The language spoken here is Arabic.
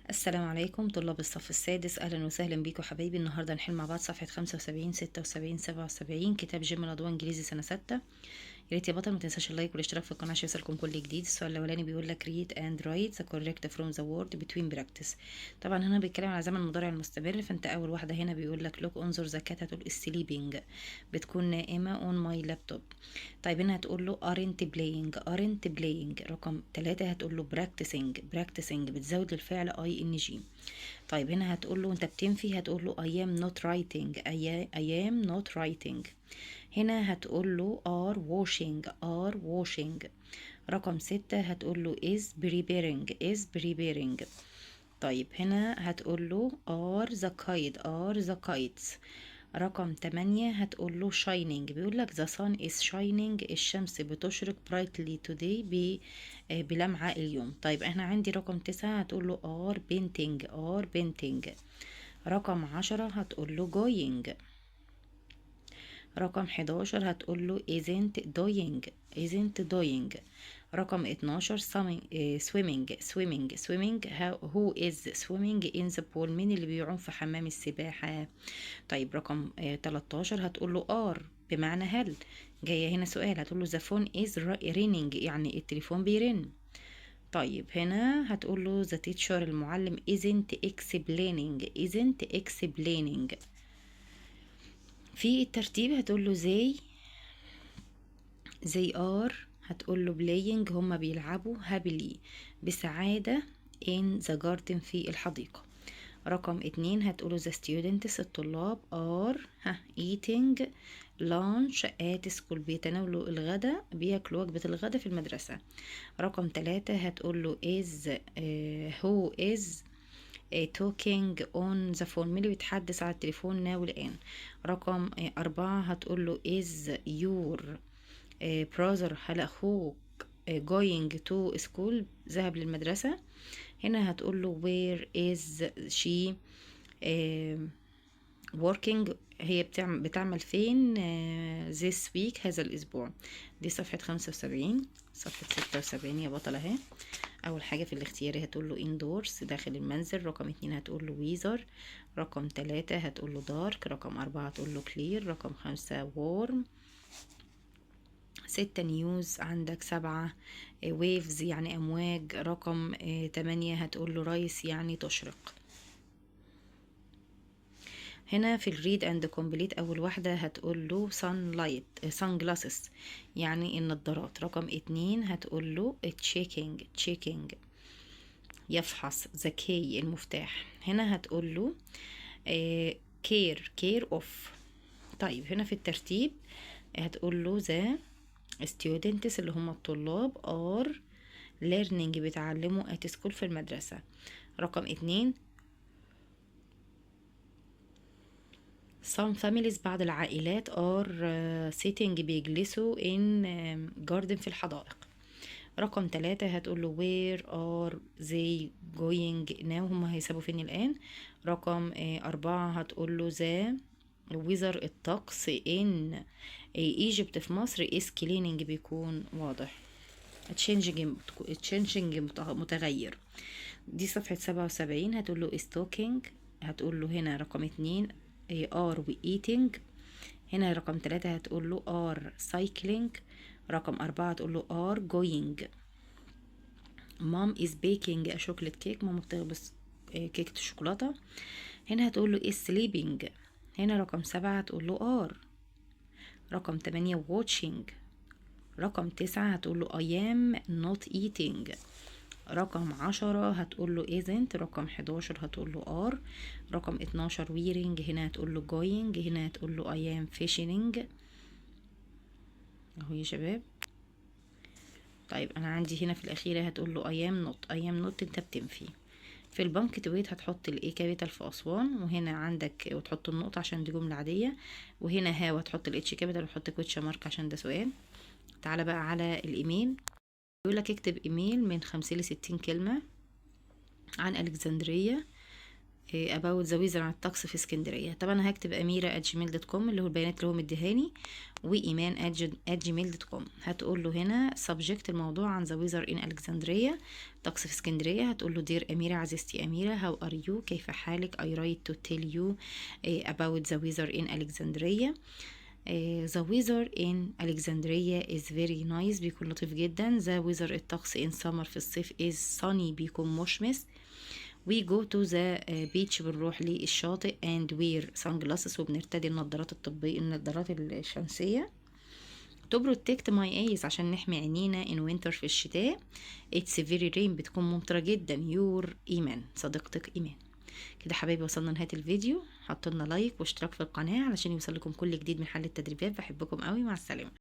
السلام عليكم طلاب الصف السادس، أهلا وسهلا بيكم حبايبي. النهاردة هنحل مع بعض صفحة 75 76 77 كتاب جيم الأضواء إنجليزي سنة 6. يا ريت يا بطل ما تنساش اللايك والاشتراك في القناة عشان يوصلكم كل جديد. السؤال الأولاني بيقول لك read and write the correct from the word between practice. طبعا هنا بيتكلم على زمن المضارع المستمر، فأنت أول واحدة هنا بيقول لك look انظر the cat، هتقول is sleeping، بتكون نائمة on my laptop. طيب هنا هتقول له aren't playing. رقم 3 هتقول له practicing بتزود للفعل ing. طيب هنا هتقول له انت بتنفي، هتقول له I am not writing. I am not writing. هنا هتقول له are washing. رقم 6 هتقول له is preparing. طيب هنا هتقول له are the kites. رقم 8 هتقول له shining، بيقول لك the sun is shining، الشمس بتشرق brightly today بلمعة اليوم. طيب احنا عندي رقم 9 هتقول له are painting. رقم 10 هتقول له going. رقم 11 هتقول له isn't doing. رقم 12 swimming. who is swimming in the pool، مين اللي بيعوم في حمام السباحة. طيب رقم 13 هتقول له are بمعنى هل. جاية هنا سؤال هتقول له the phone is ringing، يعني التليفون بيرن. طيب هنا هتقول له the teacher، المعلم isn't explaining. في الترتيب هتقول له they are، هتقول له playing، هما بيلعبوا happily بسعادة in the garden في الحديقة. رقم 2 هتقوله the students، الطلاب are eating lunch at school، بيتناولوا الغداء، بياكلوا وجبة الغداء في المدرسة. رقم 3 هتقوله who is talking on the phone، مين اللي بيتحدث على التليفون now الآن. رقم 4 هتقوله is your brother، هل أخوك going to school، ذهب للمدرسة. هنا هتقول له where is she working، هي بتعمل فين this week، هذا الأسبوع. دي صفحة 75. صفحة 76 يا بطل اهي. أول حاجة في الاختياري هتقول له indoors، داخل المنزل. رقم 2 هتقول له weather. رقم 3 هتقول له dark. رقم 4 هتقول له clear. رقم 5 warm. 6 نيوز. عندك 7 ويفز يعني أمواج. رقم 8 هتقول له رايس يعني تشرق. هنا في الريد اند كومبليت أول واحدة هتقول له sun glasses يعني النضارات. رقم 2 هتقول له checking يفحص. ذكي المفتاح. هنا هتقول له care of. طيب هنا في الترتيب هتقول له the students اللي هم الطلاب are learning بيتعلموا at school في المدرسة. رقم 2 some families بعض العائلات are sitting بيجلسوا in garden في الحدائق. رقم 3 هتقول له where are they going now، هم هيسابوا فين الآن. رقم 4 هتقول له the weather الطقس in Egypt في مصر is cleaning بيكون واضح. changing متغير. دي صفحة 77 هتقول له is talking. هتقول له هنا رقم 2 are we eating. هنا رقم 3 هتقول له are cycling. رقم 4 هتقول له are going. mom is baking a chocolate cake، ماما بتخبز كيكة الشوكولاتة. هنا هتقول له is sleeping. هنا رقم 7 هتقول له are. رقم 8 watching. رقم 9 هتقول له I am not eating. رقم 10 هتقول له isn't. رقم 11 هتقول له are. رقم 12 wearing. هنا هتقول له going. هنا هتقول له I am fishing اهو يا شباب. طيب انا عندي هنا في الاخيرة هتقول له I am not انت بتنفي. في البنكتويت هتحط الاي كابيتال في اسوان، وهنا عندك وتحط النقطة عشان دي جملة عادية، وهنا ها وتحط الاتش كابيتال وتحط كوتش مارك عشان ده سؤال. تعالى بقى على الايميل. يقول لك اكتب ايميل من 50 ل 60 كلمة عن الكسندرية about the weather عن الطقس في اسكندرية. طبعا انا هكتب اميرة @gmail.com اللي هو البيانات اللي هو مديهاني، وايمان @gmail.com. هتقول له هنا subject الموضوع عن the weather in Alexandria، طقس في اسكندرية. هتقول له دير أميرة، عزيزتي أميرة، how are you، كيف حالك، I write to tell you about the weather in Alexandria. the weather in Alexandria is very nice، بيكون لطيف جدا. the weather الطقس in summer في الصيف is sunny، بيكون مشمس. we go to the beach، بنروح للشاطئ and wear sunglasses، وبنرتدي النظارات الطبية، النظارات الشمسية to protect my eyes، عشان نحمي عينينا in winter في الشتاء. it's very rain، بتكون ممطرة جدا. your إيمان، صديقتك إيمان. كده حبايبي وصلنا لنهاية الفيديو، حطوا لنا لايك واشتراك في القناة علشان يوصل لكم كل جديد من حل التدريبات. بحبكم قوي، مع السلامة.